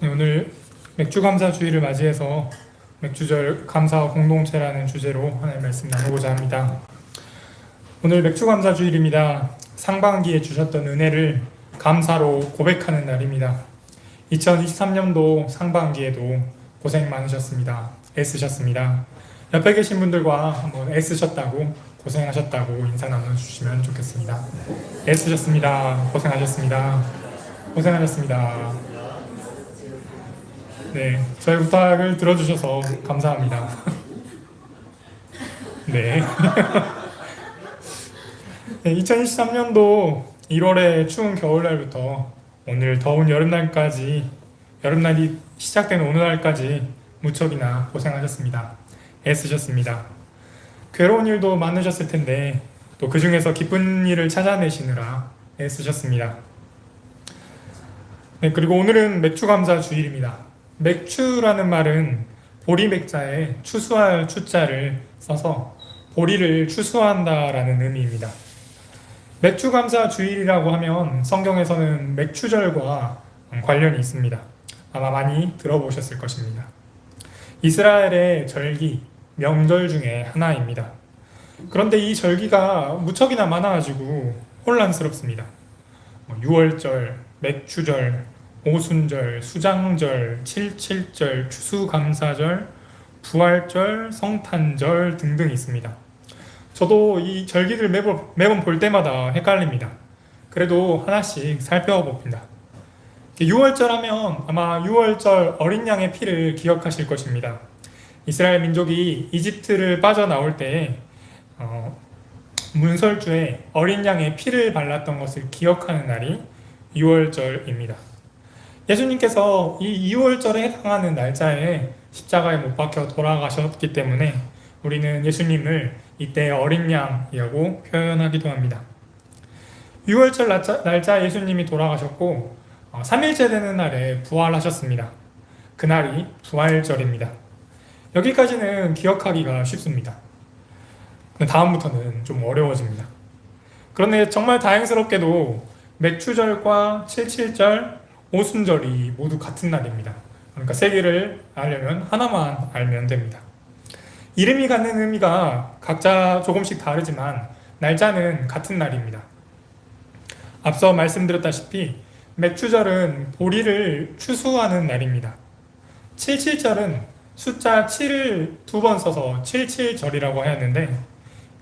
네, 오늘 맥주 감사 주일을 맞이해서 맥주절 감사와 공동체라는 주제로 하나의 말씀 나누고자 합니다. 오늘 맥주 감사 주일입니다. 상반기에 주셨던 은혜를 감사로 고백하는 날입니다. 2023년도 상반기에도 고생 많으셨습니다. 애쓰셨습니다. 옆에 계신 분들과 한번 애쓰셨다고, 고생하셨다고 인사 나눠주시면 좋겠습니다. 애쓰셨습니다. 고생하셨습니다. 고생하셨습니다. 네, 저희 부탁을 들어주셔서 감사합니다. 네. 네, 2023년도 1월의 추운 겨울날부터 오늘 더운 여름날까지, 여름날이 시작되는 오늘날까지 무척이나 고생하셨습니다. 애쓰셨습니다. 괴로운 일도 많으셨을 텐데 또 그 중에서 기쁜 일을 찾아내시느라 애쓰셨습니다. 네, 그리고 오늘은 맥주 감사 주일입니다. 맥추라는 말은 보리맥자에 추수할 추자를 써서 보리를 추수한다라는 의미입니다. 맥주 감사 주일이라고 하면 성경에서는 맥추절과 관련이 있습니다. 아마 많이 들어보셨을 것입니다. 이스라엘의 절기, 명절 중에 하나입니다. 그런데 이 절기가 무척이나 많아가지고 혼란스럽습니다. 6월절, 맥추절, 오순절, 수장절, 칠칠절, 추수감사절, 부활절, 성탄절 등등 있습니다. 저도 이 절기를 매번 볼 때마다 헷갈립니다. 그래도 하나씩 살펴봅니다. 6월절 하면 아마 6월절 어린 양의 피를 기억하실 것입니다. 이스라엘 민족이 이집트를 빠져나올 때 문설주에 어린 양의 피를 발랐던 것을 기억하는 날이 6월절입니다. 예수님께서 이 2월절에 해당하는 날짜에 십자가에 못 박혀 돌아가셨기 때문에 우리는 예수님을 이때 어린 양이라고 표현하기도 합니다. 6월절 날짜 예수님이 돌아가셨고 3일째 되는 날에 부활하셨습니다. 그날이 부활절입니다. 여기까지는 기억하기가 쉽습니다. 다음부터는 좀 어려워집니다. 그런데 정말 다행스럽게도 맥추절과 칠칠절, 오순절이 모두 같은 날입니다. 그러니까 세 개를 알려면 하나만 알면 됩니다. 이름이 갖는 의미가 각자 조금씩 다르지만 날짜는 같은 날입니다. 앞서 말씀드렸다시피 맥추절은 보리를 추수하는 날입니다. 칠칠절은 숫자 7을 두 번 써서 칠칠절이라고 하였는데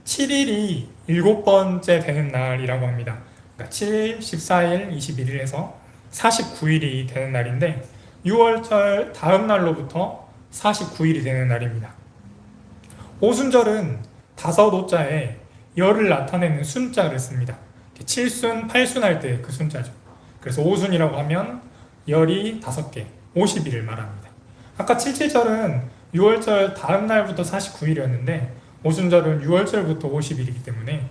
7일이 7번째 되는 날이라고 합니다. 그러니까 7일, 14일, 21일 해서 49일이 되는 날인데 6월절 다음 날로부터 49일이 되는 날입니다. 오순절은 5오자에 열을 나타내는 순자를 씁니다. 7순, 8순 할 때 그 순자죠. 그래서 오순이라고 하면 열이 5개, 50일을 말합니다. 아까 77절은 6월절 다음 날부터 49일이었는데 오순절은 6월절부터 50일이기 때문에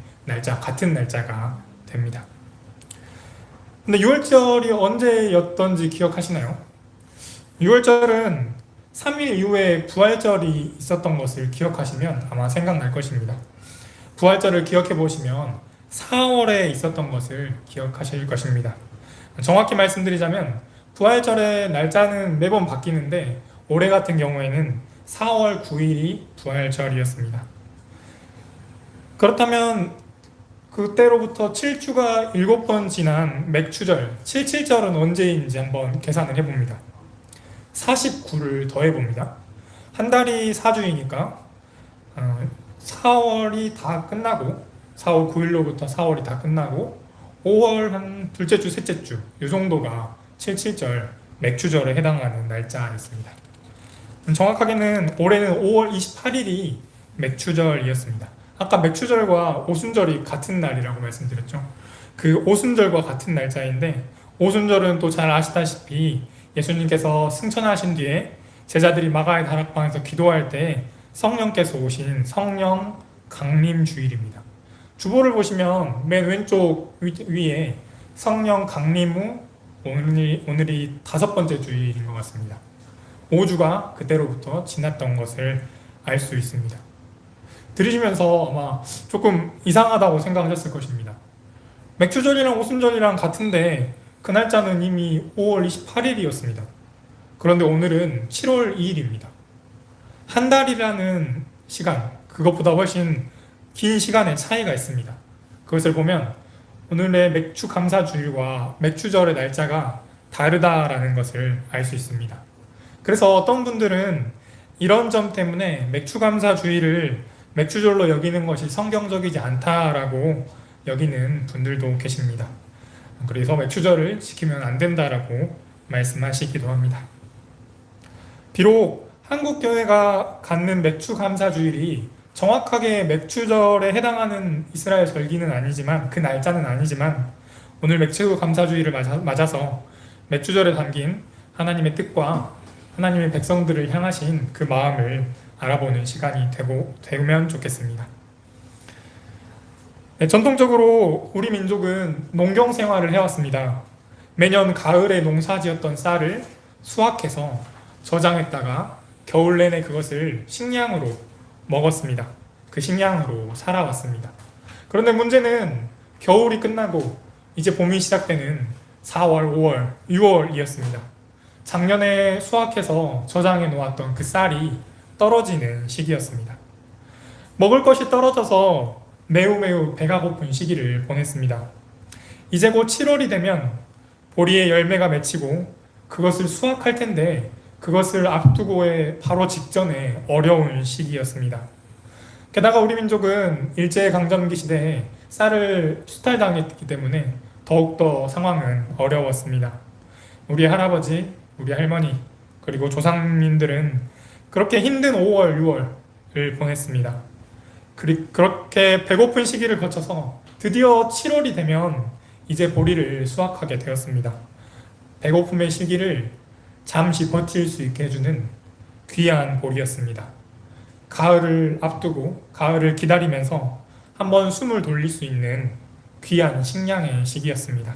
같은 날짜가 됩니다. 근데 6월절이 언제였던지 기억하시나요? 6월절은 3일 이후에 부활절이 있었던 것을 기억하시면 아마 생각날 것입니다. 부활절을 기억해 보시면 4월에 있었던 것을 기억하실 것입니다. 정확히 말씀드리자면 부활절의 날짜는 매번 바뀌는데 올해 같은 경우에는 4월 9일이 부활절이었습니다. 그렇다면 그때로부터 7주가 7번 지난 맥추절, 77절은 언제인지 한번 계산을 해봅니다. 49를 더해봅니다. 한 달이 4주이니까 4월이 다 끝나고 4월 9일로부터 4월이 다 끝나고 5월 한 둘째 주, 셋째 주 이 정도가 77절, 맥추절에 해당하는 날짜였습니다. 정확하게는 올해는 5월 28일이 맥추절이었습니다. 아까 맥추절과 오순절이 같은 날이라고 말씀드렸죠. 그 오순절과 같은 날짜인데 오순절은 또 잘 아시다시피 예수님께서 승천하신 뒤에 제자들이 마가의 다락방에서 기도할 때 성령께서 오신 성령 강림 주일입니다. 주보를 보시면 맨 왼쪽 위에 성령 강림 후 오늘이 5번째 주일인 것 같습니다. 5주가 그때로부터 지났던 것을 알 수 있습니다. 들으시면서 아마 조금 이상하다고 생각하셨을 것입니다. 맥추절이랑 오순절이랑 같은데 그 날짜는 이미 5월 28일이었습니다. 그런데 오늘은 7월 2일입니다. 한 달이라는 시간, 그것보다 훨씬 긴 시간의 차이가 있습니다. 그것을 보면 오늘의 맥주 감사주일과 맥주절의 날짜가 다르다라는 것을 알 수 있습니다. 그래서 어떤 분들은 이런 점 때문에 맥주 감사주일을 맥주절로 여기는 것이 성경적이지 않다라고 여기는 분들도 계십니다. 그래서 맥주절을 지키면 안 된다라고 말씀하시기도 합니다. 비록 한국 교회가 갖는 맥주 감사주일이 정확하게 맥주절에 해당하는 이스라엘 절기는 아니지만, 그 날짜는 아니지만, 오늘 맥주 감사주일을 맞아서 맥주절에 담긴 하나님의 뜻과 하나님의 백성들을 향하신 그 마음을 알아보는 시간이 되면 좋겠습니다. 네, 전통적으로 우리 민족은 농경 생활을 해왔습니다. 매년 가을에 농사지었던 쌀을 수확해서 저장했다가 겨울 내내 그것을 식량으로 먹었습니다. 그 식량으로 살아왔습니다. 그런데 문제는 겨울이 끝나고 이제 봄이 시작되는 4월, 5월, 6월이었습니다. 작년에 수확해서 저장해 놓았던 그 쌀이 떨어지는 시기였습니다. 먹을 것이 떨어져서 매우 배가 고픈 시기를 보냈습니다. 이제 곧 7월이 되면 보리의 열매가 맺히고 그것을 수확할 텐데, 그것을 앞두고의 바로 직전에 어려운 시기였습니다. 게다가 우리 민족은 일제강점기 시대에 쌀을 수탈당했기 때문에 더욱더 상황은 어려웠습니다. 우리 할아버지, 우리 할머니, 그리고 조상민들은 그렇게 힘든 5월, 6월을 보냈습니다. 그렇게 배고픈 시기를 거쳐서 드디어 7월이 되면 이제 보리를 수확하게 되었습니다. 배고픔의 시기를 잠시 버틸 수 있게 해주는 귀한 보리였습니다. 가을을 앞두고 가을을 기다리면서 한번 숨을 돌릴 수 있는 귀한 식량의 시기였습니다.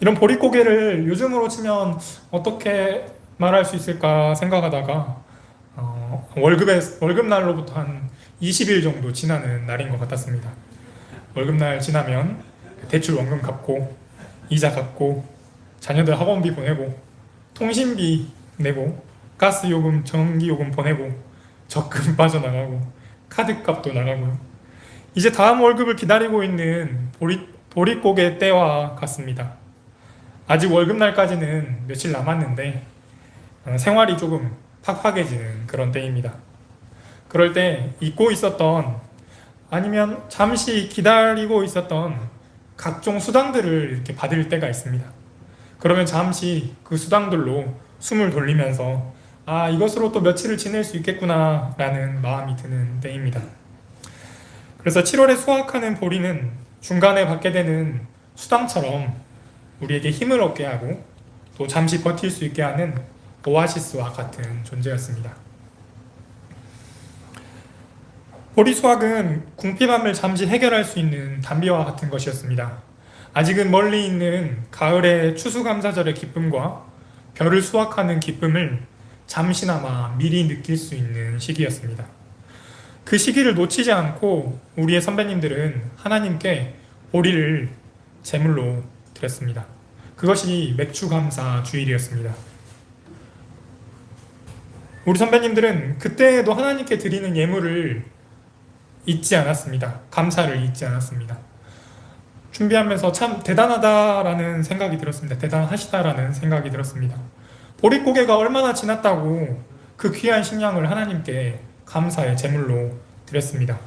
이런 보릿고개를 요즘으로 치면 어떻게 말할 수 있을까 생각하다가 월급날로부터 한 20일 정도 지나는 날인 것 같았습니다. 월급날 지나면 대출 원금 갚고 이자 갚고 자녀들 학원비 보내고 통신비 내고 가스요금, 전기요금 보내고 적금 빠져나가고 카드값도 나가고요. 이제 다음 월급을 기다리고 있는 보릿고개 때와 같습니다. 아직 월급날까지는 며칠 남았는데 생활이 조금 팍팍해지는 그런 때입니다. 그럴 때 잊고 있었던, 아니면 잠시 기다리고 있었던 각종 수당들을 이렇게 받을 때가 있습니다. 그러면 잠시 그 수당들로 숨을 돌리면서 이것으로 또 며칠을 지낼 수 있겠구나 라는 마음이 드는 때입니다. 그래서 7월에 수확하는 보리는 중간에 받게 되는 수당처럼 우리에게 힘을 얻게 하고 또 잠시 버틸 수 있게 하는 오아시스와 같은 존재였습니다. 보리 수확은 궁핍함을 잠시 해결할 수 있는 담비와 같은 것이었습니다. 아직은 멀리 있는 가을의 추수감사절의 기쁨과 벼를 수확하는 기쁨을 잠시나마 미리 느낄 수 있는 시기였습니다. 그 시기를 놓치지 않고 우리의 선배님들은 하나님께 보리를 제물로 드렸습니다. 그것이 맥주감사 주일이었습니다. 우리 선배님들은 그때에도 하나님께 드리는 예물을 잊지 않았습니다. 감사를 잊지 않았습니다. 준비하면서 참 대단하다라는 생각이 들었습니다. 대단하시다라는 생각이 들었습니다. 보릿고개가 얼마나 지났다고 그 귀한 식량을 하나님께 감사의 제물로 드렸습니다.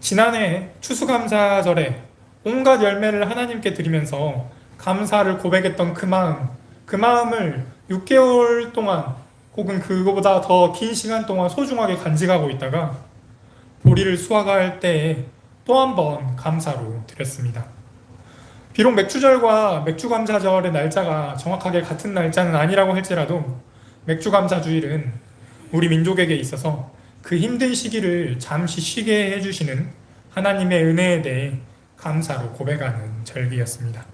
지난해 추수감사절에 온갖 열매를 하나님께 드리면서 감사를 고백했던 그 마음을 6개월 동안 혹은 그거보다 더 긴 시간 동안 소중하게 간직하고 있다가 보리를 수확할 때에 또 한 번 감사로 드렸습니다. 비록 맥주절과 맥주감사절의 날짜가 정확하게 같은 날짜는 아니라고 할지라도 맥주감사주일은 우리 민족에게 있어서 그 힘든 시기를 잠시 쉬게 해주시는 하나님의 은혜에 대해 감사로 고백하는 절기였습니다.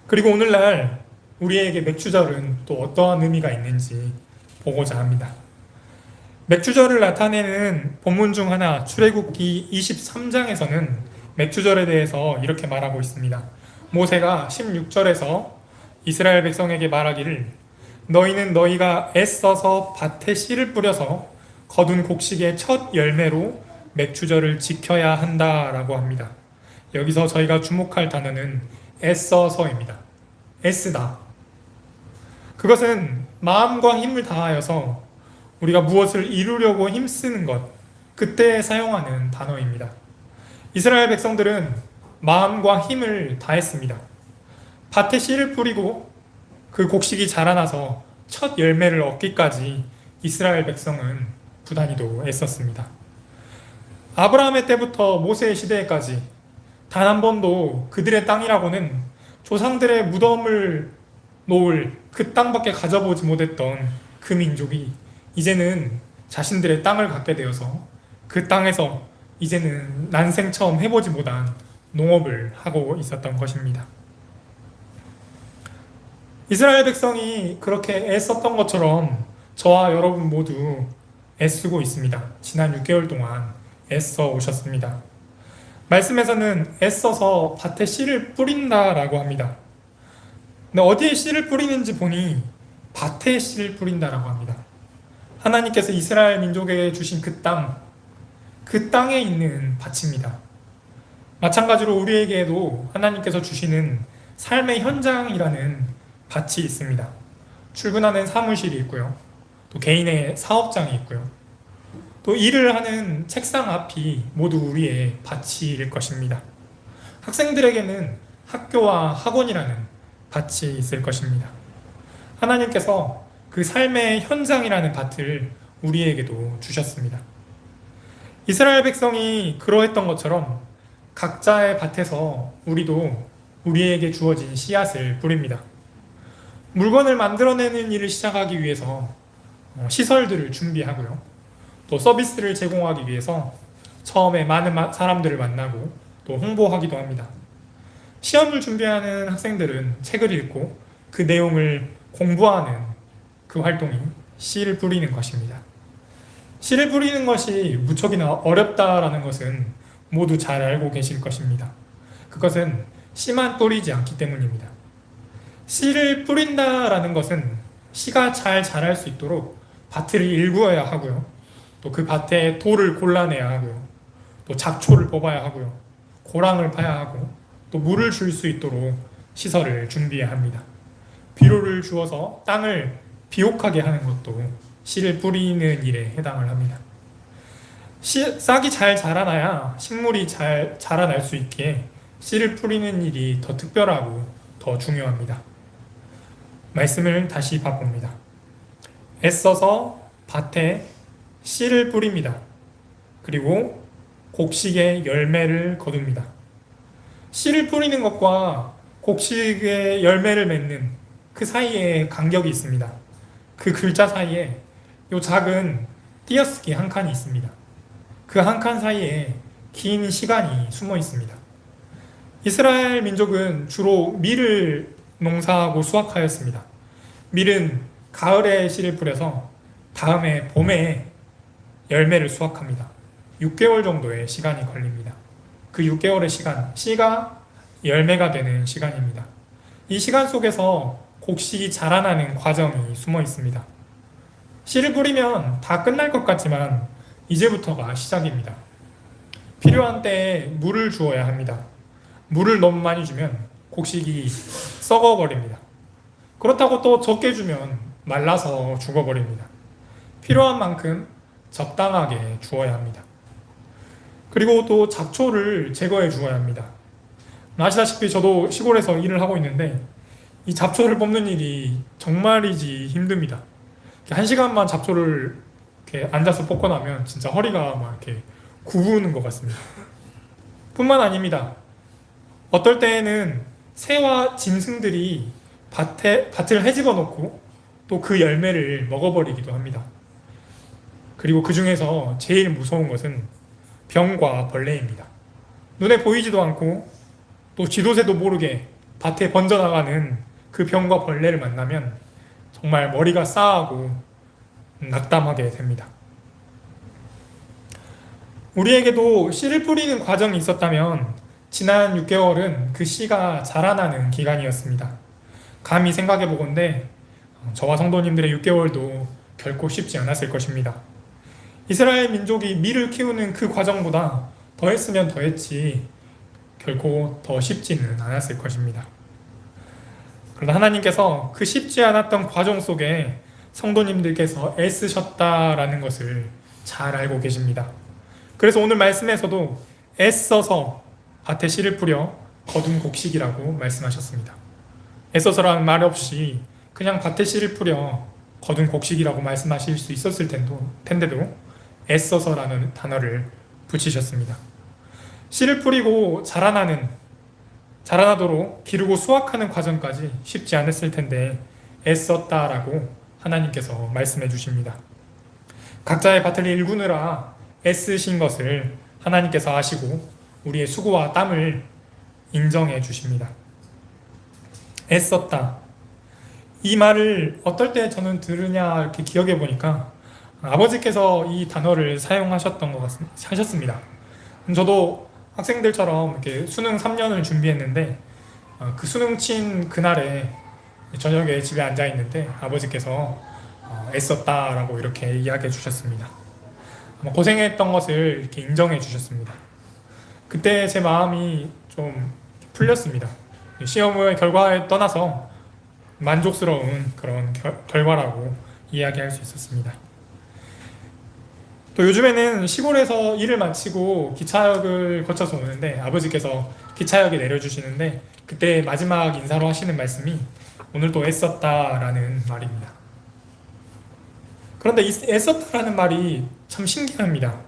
그리고 오늘날 우리에게 맥주절은 또 어떠한 의미가 있는지 보고자 합니다. 맥주절을 나타내는 본문 중 하나, 출애굽기 23장에서는 맥주절에 대해서 이렇게 말하고 있습니다. 모세가 16절에서 이스라엘 백성에게 말하기를 너희는 너희가 애써서 밭에 씨를 뿌려서 거둔 곡식의 첫 열매로 맥주절을 지켜야 한다라고 합니다. 여기서 저희가 주목할 단어는 애써서입니다. 애쓰다. 그것은 마음과 힘을 다하여서 우리가 무엇을 이루려고 힘쓰는 것, 그때 사용하는 단어입니다. 이스라엘 백성들은 마음과 힘을 다했습니다. 밭에 씨를 뿌리고 그 곡식이 자라나서 첫 열매를 얻기까지 이스라엘 백성은 부단히도 애썼습니다. 아브라함의 때부터 모세의 시대까지 단 한 번도 그들의 땅이라고는 조상들의 무덤을 놓을 그 땅밖에 가져보지 못했던 그 민족이 이제는 자신들의 땅을 갖게 되어서 그 땅에서 이제는 난생 처음 해보지 못한 농업을 하고 있었던 것입니다. 이스라엘 백성이 그렇게 애썼던 것처럼 저와 여러분 모두 애쓰고 있습니다. 지난 6개월 동안 애써 오셨습니다. 말씀에서는 애써서 밭에 씨를 뿌린다라고 합니다. 근데 어디에 씨를 뿌리는지 보니 밭에 씨를 뿌린다라고 합니다. 하나님께서 이스라엘 민족에게 주신 그 땅에 있는 밭입니다. 마찬가지로 우리에게도 하나님께서 주시는 삶의 현장이라는 밭이 있습니다. 출근하는 사무실이 있고요. 또 개인의 사업장이 있고요. 또 일을 하는 책상 앞이 모두 우리의 밭일 것입니다. 학생들에게는 학교와 학원이라는 밭이 있을 것입니다. 하나님께서 그 삶의 현장이라는 밭을 우리에게도 주셨습니다. 이스라엘 백성이 그러했던 것처럼 각자의 밭에서 우리도 우리에게 주어진 씨앗을 뿌립니다. 물건을 만들어내는 일을 시작하기 위해서 시설들을 준비하고요. 또 서비스를 제공하기 위해서 처음에 많은 사람들을 만나고 또 홍보하기도 합니다. 시험을 준비하는 학생들은 책을 읽고 그 내용을 공부하는 그 활동이 씨를 뿌리는 것입니다. 씨를 뿌리는 것이 무척이나 어렵다라는 것은 모두 잘 알고 계실 것입니다. 그것은 씨만 뿌리지 않기 때문입니다. 씨를 뿌린다라는 것은 씨가 잘 자랄 수 있도록 밭을 일구어야 하고요. 또 그 밭에 돌을 골라내야 하고요. 또 잡초를 뽑아야 하고요. 고랑을 파야 하고 또 물을 줄 수 있도록 시설을 준비해야 합니다. 비료를 주어서 땅을 비옥하게 하는 것도 씨를 뿌리는 일에 해당을 합니다. 싹이 잘 자라나야 식물이 잘 자라날 수 있기에 씨를 뿌리는 일이 더 특별하고 더 중요합니다. 말씀을 다시 바꿉니다. 애써서 밭에 씨를 뿌립니다. 그리고 곡식의 열매를 거둡니다. 씨를 뿌리는 것과 곡식의 열매를 맺는 그 사이에 간격이 있습니다. 그 글자 사이에 이 작은 띄어쓰기 한 칸이 있습니다. 그 한 칸 사이에 긴 시간이 숨어 있습니다. 이스라엘 민족은 주로 밀을 농사하고 수확하였습니다. 밀은 가을에 씨를 뿌려서 다음해 봄에 열매를 수확합니다. 6개월 정도의 시간이 걸립니다. 그 6개월의 시간, 씨가 열매가 되는 시간입니다. 이 시간 속에서 곡식이 자라나는 과정이 숨어 있습니다. 씨를 뿌리면 다 끝날 것 같지만 이제부터가 시작입니다. 필요한 때에 물을 주어야 합니다. 물을 너무 많이 주면 곡식이 썩어버립니다. 그렇다고 또 적게 주면 말라서 죽어버립니다. 필요한 만큼 적당하게 주어야 합니다. 그리고 또 잡초를 제거해 주어야 합니다. 아시다시피 저도 시골에서 일을 하고 있는데 이 잡초를 뽑는 일이 정말이지 힘듭니다. 1시간만 잡초를 이렇게 앉아서 뽑고 나면 진짜 허리가 막 이렇게 구부는 것 같습니다. 뿐만 아닙니다. 어떨 때에는 새와 짐승들이 밭을 헤집어 놓고 또 그 열매를 먹어버리기도 합니다. 그리고 그 중에서 제일 무서운 것은 병과 벌레입니다. 눈에 보이지도 않고 또 지도새도 모르게 밭에 번져나가는 그 병과 벌레를 만나면 정말 머리가 싸하고 낙담하게 됩니다. 우리에게도 씨를 뿌리는 과정이 있었다면 지난 6개월은 그 씨가 자라나는 기간이었습니다. 감히 생각해 보건대 저와 성도님들의 6개월도 결코 쉽지 않았을 것입니다. 이스라엘 민족이 밀을 키우는 그 과정보다 더 했으면 더 했지 결코 더 쉽지는 않았을 것입니다. 그러나 하나님께서 그 쉽지 않았던 과정 속에 성도님들께서 애쓰셨다라는 것을 잘 알고 계십니다. 그래서 오늘 말씀에서도 애써서 밭에 씨를 뿌려 거둔 곡식이라고 말씀하셨습니다. 애써서라는 말 없이 그냥 밭에 씨를 뿌려 거둔 곡식이라고 말씀하실 수 있었을 텐데도 애써서라는 단어를 붙이셨습니다. 씨를 뿌리고 자라나도록 기르고 수확하는 과정까지 쉽지 않았을 텐데 애썼다라고 하나님께서 말씀해 주십니다. 각자의 밭을 일구느라 애쓰신 것을 하나님께서 아시고 우리의 수고와 땀을 인정해 주십니다. 애썼다. 이 말을 어떨 때 저는 들으냐 이렇게 기억해 보니까 아버지께서 이 단어를 사용하셨던 것 같습니다. 하셨습니다. 저도 학생들처럼 이렇게 수능 3년을 준비했는데 그 수능 친 그날에 저녁에 집에 앉아 있는데 아버지께서 애썼다라고 이렇게 이야기해 주셨습니다. 고생했던 것을 이렇게 인정해 주셨습니다. 그때 제 마음이 좀 풀렸습니다. 시험의 결과에 떠나서 만족스러운 그런 결과라고 이야기할 수 있었습니다. 또 요즘에는 시골에서 일을 마치고 기차역을 거쳐서 오는데 아버지께서 기차역에 내려주시는데 그때 마지막 인사로 하시는 말씀이 오늘도 애썼다라는 말입니다. 그런데 이 애썼다라는 말이 참 신기합니다.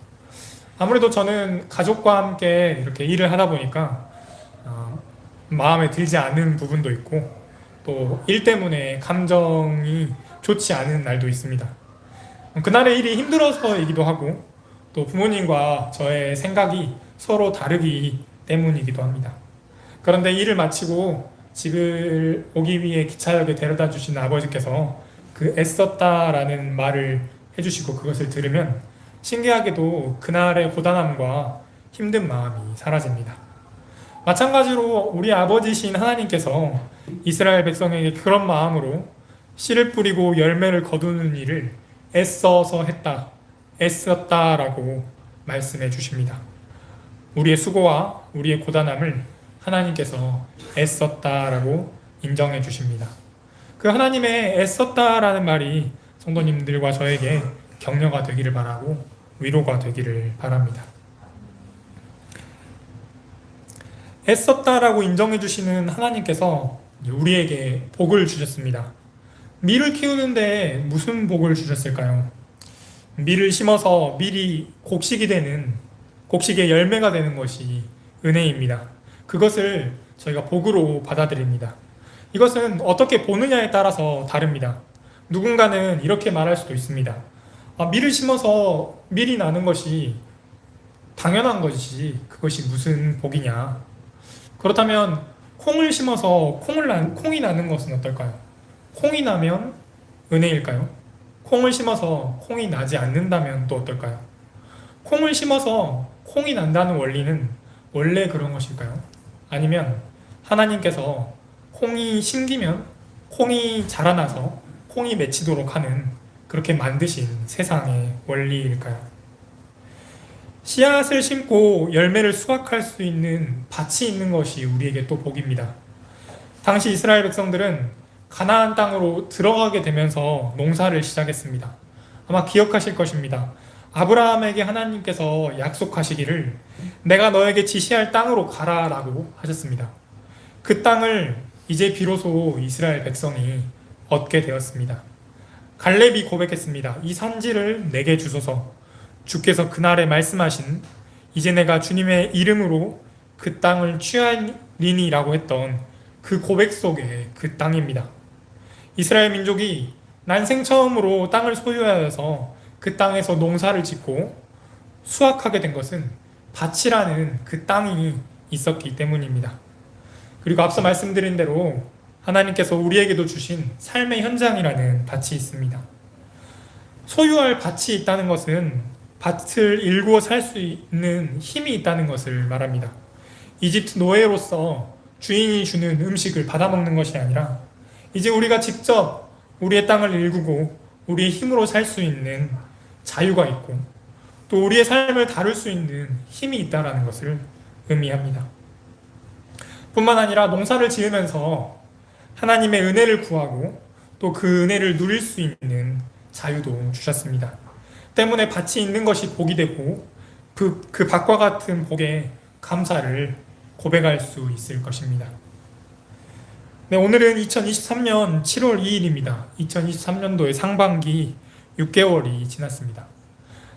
아무래도 저는 가족과 함께 이렇게 일을 하다 보니까 마음에 들지 않은 부분도 있고 또 일 때문에 감정이 좋지 않은 날도 있습니다. 그날의 일이 힘들어서이기도 하고 또 부모님과 저의 생각이 서로 다르기 때문이기도 합니다. 그런데 일을 마치고 집을 오기 위해 기차역에 데려다 주신 아버지께서 그 애썼다라는 말을 해주시고 그것을 들으면 신기하게도 그날의 고단함과 힘든 마음이 사라집니다. 마찬가지로 우리 아버지신 하나님께서 이스라엘 백성에게 그런 마음으로 씨를 뿌리고 열매를 거두는 일을 애써서 했다, 애썼다라고 말씀해 주십니다. 우리의 수고와 우리의 고단함을 하나님께서 애썼다라고 인정해 주십니다. 그 하나님의 애썼다라는 말이 성도님들과 저에게 격려가 되기를 바라고 위로가 되기를 바랍니다. 애썼다라고 인정해 주시는 하나님께서 우리에게 복을 주셨습니다. 밀을 키우는데 무슨 복을 주셨을까요? 밀을 심어서 밀이 곡식의 열매가 되는 것이 은혜입니다. 그것을 저희가 복으로 받아들입니다. 이것은 어떻게 보느냐에 따라서 다릅니다. 누군가는 이렇게 말할 수도 있습니다. 밀을 심어서 밀이 나는 것이 당연한 것이지 그것이 무슨 복이냐. 그렇다면 콩을 심어서 콩이 나는 것은 어떨까요? 콩이 나면 은혜일까요? 콩을 심어서 콩이 나지 않는다면 또 어떨까요? 콩을 심어서 콩이 난다는 원리는 원래 그런 것일까요? 아니면 하나님께서 콩이 심기면 콩이 자라나서 콩이 맺히도록 하는 그렇게 만드신 세상의 원리일까요? 씨앗을 심고 열매를 수확할 수 있는 밭이 있는 것이 우리에게 또 복입니다. 당시 이스라엘 백성들은 가나안 땅으로 들어가게 되면서 농사를 시작했습니다. 아마 기억하실 것입니다. 아브라함에게 하나님께서 약속하시기를 내가 너에게 지시할 땅으로 가라라고 하셨습니다. 그 땅을 이제 비로소 이스라엘 백성이 얻게 되었습니다. 갈렙이 고백했습니다. 이 산지를 내게 주소서. 주께서 그날에 말씀하신 이제 내가 주님의 이름으로 그 땅을 취하리니라고 했던 그 고백 속에 그 땅입니다. 이스라엘 민족이 난생 처음으로 땅을 소유하여서 그 땅에서 농사를 짓고 수확하게 된 것은 밭이라는 그 땅이 있었기 때문입니다. 그리고 앞서 말씀드린 대로 하나님께서 우리에게도 주신 삶의 현장이라는 밭이 있습니다. 소유할 밭이 있다는 것은 밭을 일구어 살 수 있는 힘이 있다는 것을 말합니다. 이집트 노예로서 주인이 주는 음식을 받아먹는 것이 아니라 이제 우리가 직접 우리의 땅을 일구고 우리의 힘으로 살 수 있는 자유가 있고 또 우리의 삶을 다룰 수 있는 힘이 있다는 것을 의미합니다. 뿐만 아니라 농사를 지으면서 하나님의 은혜를 구하고 또 그 은혜를 누릴 수 있는 자유도 주셨습니다. 때문에 밭이 있는 것이 복이 되고 그 밭과 같은 복에 감사를 고백할 수 있을 것입니다. 네, 오늘은 2023년 7월 2일입니다. 2023년도의 상반기 6개월이 지났습니다.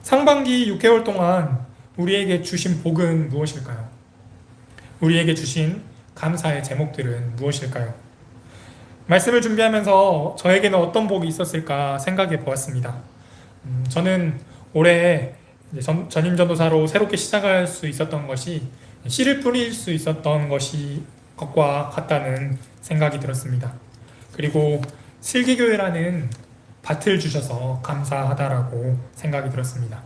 상반기 6개월 동안 우리에게 주신 복은 무엇일까요? 우리에게 주신 감사의 제목들은 무엇일까요? 말씀을 준비하면서 저에게는 어떤 복이 있었을까 생각해 보았습니다. 저는 올해 전임전도사로 새롭게 시작할 수 있었던 것이 씨를 뿌릴 수 있었던 것과 같다는 생각이 들었습니다. 그리고 슬기교회라는 밭을 주셔서 감사하다라고 생각이 들었습니다.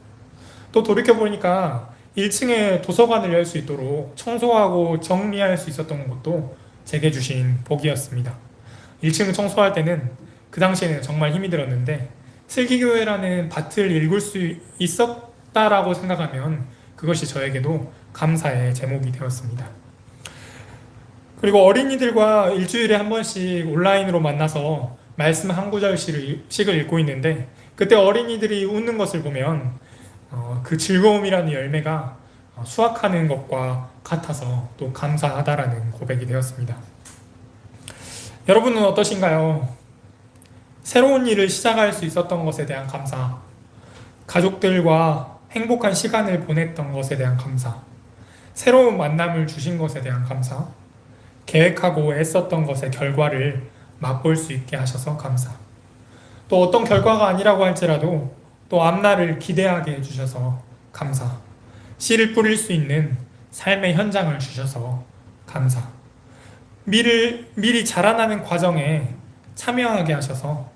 또 돌이켜보니까 1층에 도서관을 열 수 있도록 청소하고 정리할 수 있었던 것도 제게 주신 복이었습니다. 1층을 청소할 때는 그 당시에는 정말 힘이 들었는데 슬기교회라는 밭을 읽을 수 있었다라고 생각하면 그것이 저에게도 감사의 제목이 되었습니다. 그리고 어린이들과 일주일에 한 번씩 온라인으로 만나서 말씀 한 구절씩을 읽고 있는데 그때 어린이들이 웃는 것을 보면 그 즐거움이라는 열매가 수확하는 것과 같아서 또 감사하다라는 고백이 되었습니다. 여러분은 어떠신가요? 새로운 일을 시작할 수 있었던 것에 대한 감사, 가족들과 행복한 시간을 보냈던 것에 대한 감사, 새로운 만남을 주신 것에 대한 감사, 계획하고 애썼던 것의 결과를 맛볼 수 있게 하셔서 감사, 또 어떤 결과가 아니라고 할지라도 또 앞날을 기대하게 해주셔서 감사, 씨를 뿌릴 수 있는 삶의 현장을 주셔서 감사, 미리 자라나는 과정에 참여하게 하셔서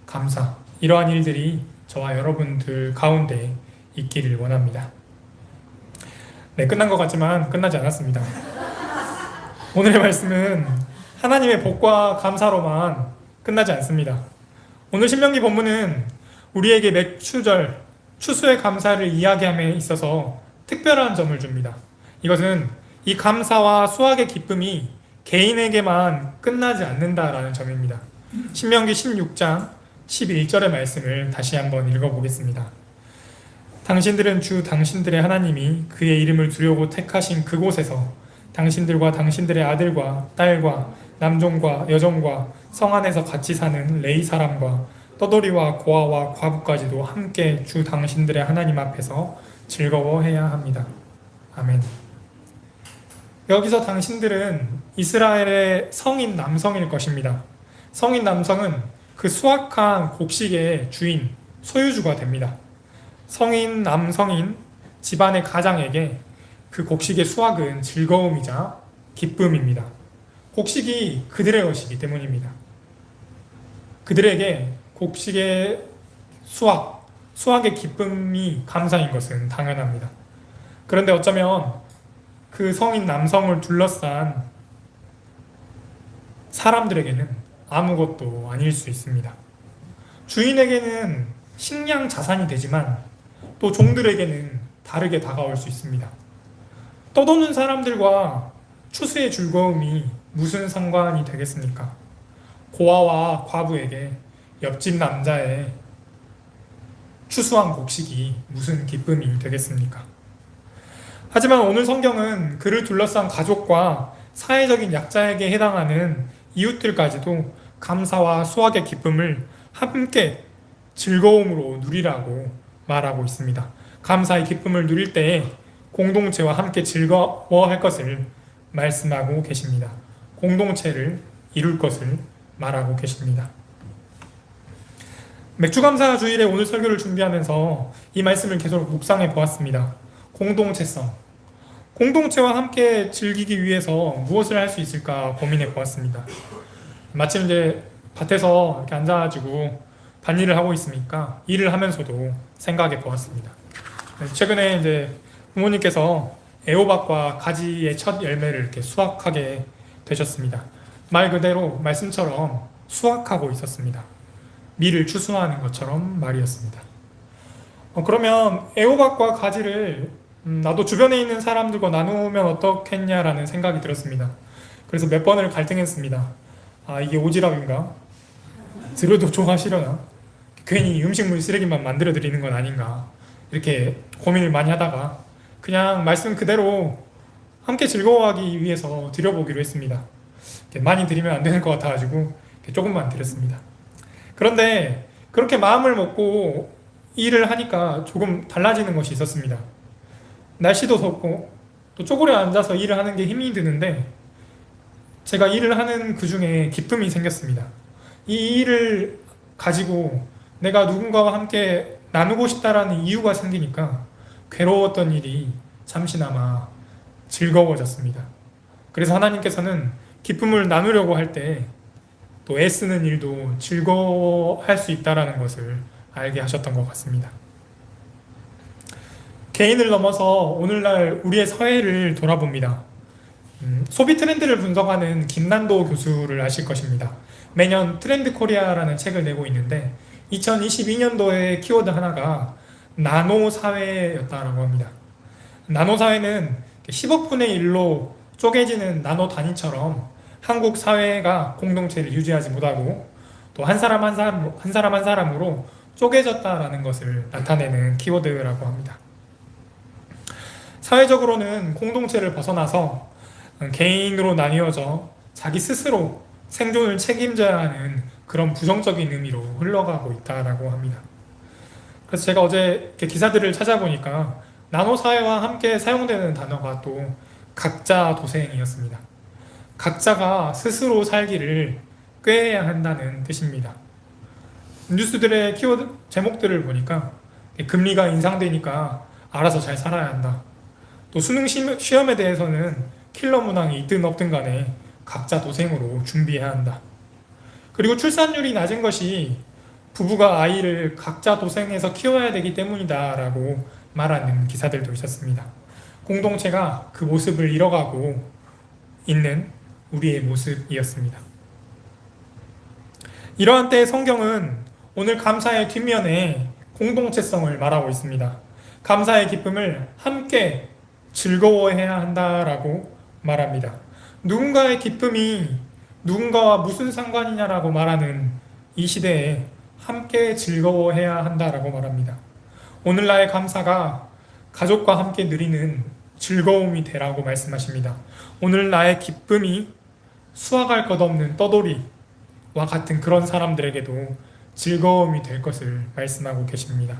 감사. 이러한 일들이 저와 여러분들 가운데 있기를 원합니다. 네, 끝난 것 같지만 끝나지 않았습니다. 오늘의 말씀은 하나님의 복과 감사로만 끝나지 않습니다. 오늘 신명기 본문은 우리에게 맥추절, 추수의 감사를 이야기함에 있어서 특별한 점을 줍니다. 이것은 이 감사와 수확의 기쁨이 개인에게만 끝나지 않는다라는 점입니다. 신명기 16장 11절의 말씀을 다시 한번 읽어보겠습니다. 당신들은 주 당신들의 하나님이 그의 이름을 두려고 택하신 그곳에서 당신들과 당신들의 아들과 딸과 남종과 여종과 성 안에서 같이 사는 레위 사람과 떠돌이와 고아와 과부까지도 함께 주 당신들의 하나님 앞에서 즐거워해야 합니다. 아멘. 여기서 당신들은 이스라엘의 성인 남성일 것입니다. 성인 남성은 그 수확한 곡식의 주인, 소유주가 됩니다. 성인 남성인 집안의 가장에게 그 곡식의 수확은 즐거움이자 기쁨입니다. 곡식이 그들의 것이기 때문입니다. 그들에게 곡식의 수확의 기쁨이 감사인 것은 당연합니다. 그런데 어쩌면 그 성인 남성을 둘러싼 사람들에게는 아무것도 아닐 수 있습니다. 주인에게는 식량 자산이 되지만 또 종들에게는 다르게 다가올 수 있습니다. 떠도는 사람들과 추수의 즐거움이 무슨 상관이 되겠습니까? 고아와 과부에게 옆집 남자의 추수한 곡식이 무슨 기쁨이 되겠습니까? 하지만 오늘 성경은 그를 둘러싼 가족과 사회적인 약자에게 해당하는 이웃들까지도 감사와 수확의 기쁨을 함께 즐거움으로 누리라고 말하고 있습니다. 감사의 기쁨을 누릴 때에 공동체와 함께 즐거워할 것을 말씀하고 계십니다. 공동체를 이룰 것을 말하고 계십니다. 맥주감사 주일에 오늘 설교를 준비하면서 이 말씀을 계속 묵상해 보았습니다. 공동체성. 공동체와 함께 즐기기 위해서 무엇을 할 수 있을까 고민해 보았습니다. 마침 이제 밭에서 이렇게 앉아가지고 밭일을 하고 있으니까 일을 하면서도 생각해 보았습니다. 최근에 이제 부모님께서 애호박과 가지의 첫 열매를 이렇게 수확하게 되셨습니다. 말 그대로 말씀처럼 수확하고 있었습니다. 밀을 추수하는 것처럼 말이었습니다. 그러면 애호박과 가지를 나도 주변에 있는 사람들과 나누면 어떻겠냐라는 생각이 들었습니다. 그래서 몇 번을 갈등했습니다. 아, 이게 오지랖인가? 들어도 좋아하시려나? 괜히 음식물 쓰레기만 만들어 드리는 건 아닌가? 이렇게 고민을 많이 하다가 그냥 말씀 그대로 함께 즐거워하기 위해서 드려보기로 했습니다. 많이 드리면 안 되는 것 같아가지고 조금만 드렸습니다. 그런데 그렇게 마음을 먹고 일을 하니까 조금 달라지는 것이 있었습니다. 날씨도 덥고 또 쪼그려 앉아서 일을 하는 게 힘이 드는데 제가 일을 하는 그 중에 기쁨이 생겼습니다. 이 일을 가지고 내가 누군가와 함께 나누고 싶다라는 이유가 생기니까 괴로웠던 일이 잠시나마 즐거워졌습니다. 그래서 하나님께서는 기쁨을 나누려고 할 때 또 애쓰는 일도 즐거워할 수 있다는 것을 알게 하셨던 것 같습니다. 개인을 넘어서 오늘날 우리의 사회를 돌아봅니다. 소비 트렌드를 분석하는 김난도 교수를 아실 것입니다. 매년 트렌드 코리아라는 책을 내고 있는데 2022년도의 키워드 하나가 나노 사회였다라고 합니다. 나노 사회는 10억 분의 1로 쪼개지는 나노 단위처럼 한국 사회가 공동체를 유지하지 못하고 또 한 사람 한 사람으로 쪼개졌다라는 것을 나타내는 키워드라고 합니다. 사회적으로는 공동체를 벗어나서 개인으로 나뉘어져 자기 스스로 생존을 책임져야 하는 그런 부정적인 의미로 흘러가고 있다라고 합니다. 그래서 제가 어제 이렇게 기사들을 찾아보니까 나노 사회와 함께 사용되는 단어가 또 각자 도생이었습니다. 각자가 스스로 살기를 꾀해야 한다는 뜻입니다. 뉴스들의 키워드 제목들을 보니까 금리가 인상되니까 알아서 잘 살아야 한다. 또 수능 시험에 대해서는 킬러 문항이 있든 없든 간에 각자 도생으로 준비해야 한다. 그리고 출산율이 낮은 것이 부부가 아이를 각자 도생해서 키워야 되기 때문이다 라고 말하는 기사들도 있었습니다. 공동체가 그 모습을 잃어가고 있는 우리의 모습이었습니다. 이러한 때의 성경은 오늘 감사의 뒷면에 공동체성을 말하고 있습니다. 감사의 기쁨을 함께 즐거워해야 한다라고 말합니다. 누군가의 기쁨이 누군가와 무슨 상관이냐라고 말하는 이 시대에 함께 즐거워해야 한다라고 말합니다. 오늘날의 감사가 가족과 함께 누리는 즐거움이 되라고 말씀하십니다. 오늘 나의 기쁨이 수확할 것 없는 떠돌이와 같은 그런 사람들에게도 즐거움이 될 것을 말씀하고 계십니다.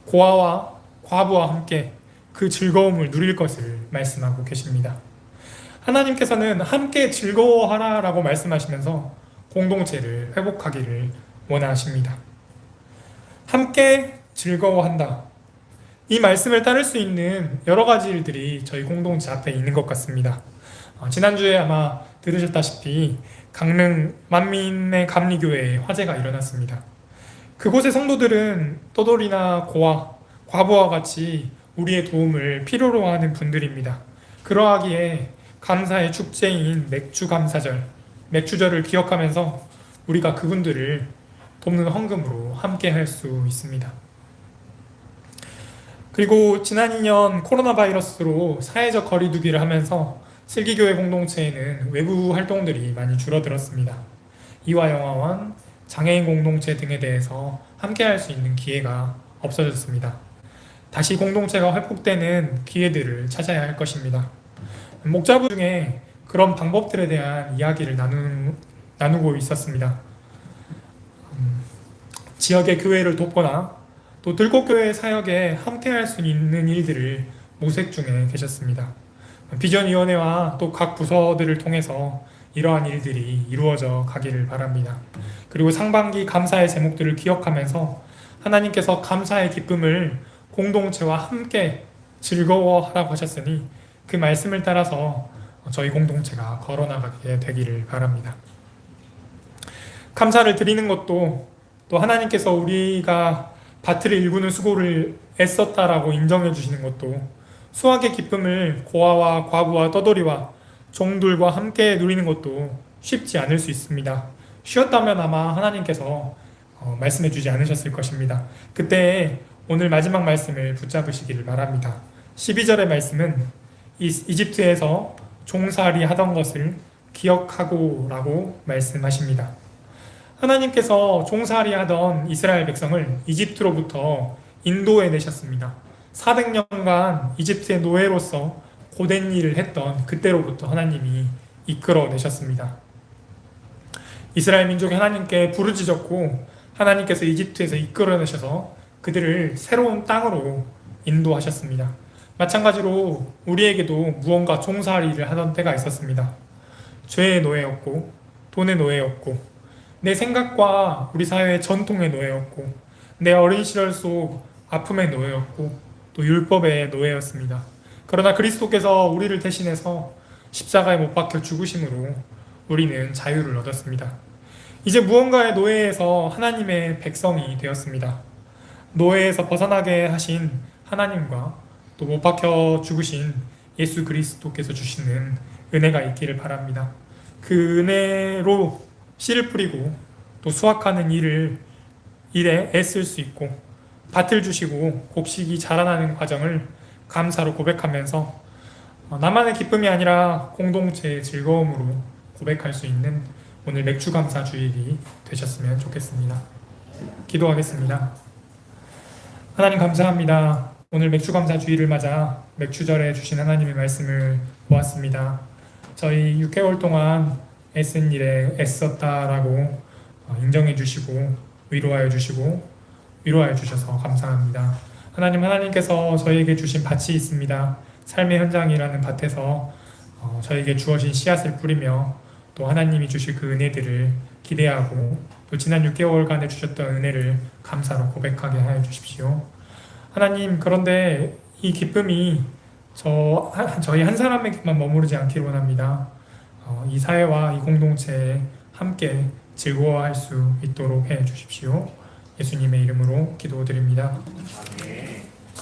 고아와 과부와 함께 그 즐거움을 누릴 것을 말씀하고 계십니다. 하나님께서는 함께 즐거워하라라고 말씀하시면서 공동체를 회복하기를 원하십니다. 함께 즐거워한다. 이 말씀을 따를 수 있는 여러 가지 일들이 저희 공동체 앞에 있는 것 같습니다. 지난주에 아마 들으셨다시피 강릉 만민의 감리교회에 화재가 일어났습니다. 그곳의 성도들은 떠돌이나 고아, 과부와 같이 우리의 도움을 필요로 하는 분들입니다. 그러하기에 감사의 축제인 맥주절을 기억하면서 우리가 그분들을 돕는 헌금으로 함께 할 수 있습니다. 그리고 지난 2년 코로나 바이러스로 사회적 거리두기를 하면서 슬기교회 공동체에는 외부 활동들이 많이 줄어들었습니다. 이화영화원, 장애인 공동체 등에 대해서 함께 할 수 있는 기회가 없어졌습니다. 다시 공동체가 회복되는 기회들을 찾아야 할 것입니다. 목자부 중에 그런 방법들에 대한 이야기를 나누고 있었습니다. 지역의 교회를 돕거나 또 들꽃교회 사역에 함께할 수 있는 일들을 모색 중에 계셨습니다. 비전위원회와 또 각 부서들을 통해서 이러한 일들이 이루어져 가기를 바랍니다. 그리고 상반기 감사의 제목들을 기억하면서 하나님께서 감사의 기쁨을 공동체와 함께 즐거워하라고 하셨으니 그 말씀을 따라서 저희 공동체가 걸어나가게 되기를 바랍니다. 감사를 드리는 것도 또 하나님께서 우리가 밭을 일구는 수고를 애썼다라고 인정해 주시는 것도 수확의 기쁨을 고아와 과부와 떠돌이와 종들과 함께 누리는 것도 쉽지 않을 수 있습니다. 쉬었다면 아마 하나님께서 말씀해 주지 않으셨을 것입니다. 그때 오늘 마지막 말씀을 붙잡으시기를 바랍니다. 12절의 말씀은 이집트에서 종살이 하던 것을 기억하고 라고 말씀하십니다. 하나님께서 종살이 하던 이스라엘 백성을 이집트로부터 인도해 내셨습니다. 400년간 이집트의 노예로서 고된 일을 했던 그때로부터 하나님이 이끌어 내셨습니다. 이스라엘 민족이 하나님께 부르짖었고 하나님께서 이집트에서 이끌어 내셔서 그들을 새로운 땅으로 인도하셨습니다. 마찬가지로 우리에게도 무언가 종살이를 하던 때가 있었습니다. 죄의 노예였고 돈의 노예였고 내 생각과 우리 사회의 전통의 노예였고 내 어린 시절 속 아픔의 노예였고 또 율법의 노예였습니다. 그러나 그리스도께서 우리를 대신해서 십자가에 못 박혀 죽으심으로 우리는 자유를 얻었습니다. 이제 무언가의 노예에서 하나님의 백성이 되었습니다. 노예에서 벗어나게 하신 하나님과 또 못 박혀 죽으신 예수 그리스도께서 주시는 은혜가 있기를 바랍니다. 그 은혜로 씨를 뿌리고 또 수확하는 일에 애쓸 수 있고 밭을 주시고 곡식이 자라나는 과정을 감사로 고백하면서 나만의 기쁨이 아니라 공동체의 즐거움으로 고백할 수 있는 오늘 맥주감사 주일이 되셨으면 좋겠습니다. 기도하겠습니다. 하나님 감사합니다. 오늘 맥주감사 주일을 맞아 맥주절에 주신 하나님의 말씀을 보았습니다. 저희 6개월 동안 애쓴 일에 애썼다라고 인정해 주시고 위로하여 주셔서 감사합니다. 하나님께서 저희에게 주신 밭이 있습니다. 삶의 현장이라는 밭에서 저에게 주어진 씨앗을 뿌리며 또 하나님이 주실 그 은혜들을 기대하고 또 지난 6개월간에 주셨던 은혜를 감사로 고백하게 하여 주십시오. 하나님, 그런데 이 기쁨이 저희 한 사람에게만 머무르지 않기를 원합니다. 이 사회와 이 공동체에 함께 즐거워할 수 있도록 해 주십시오. 예수님의 이름으로 기도드립니다. 아멘.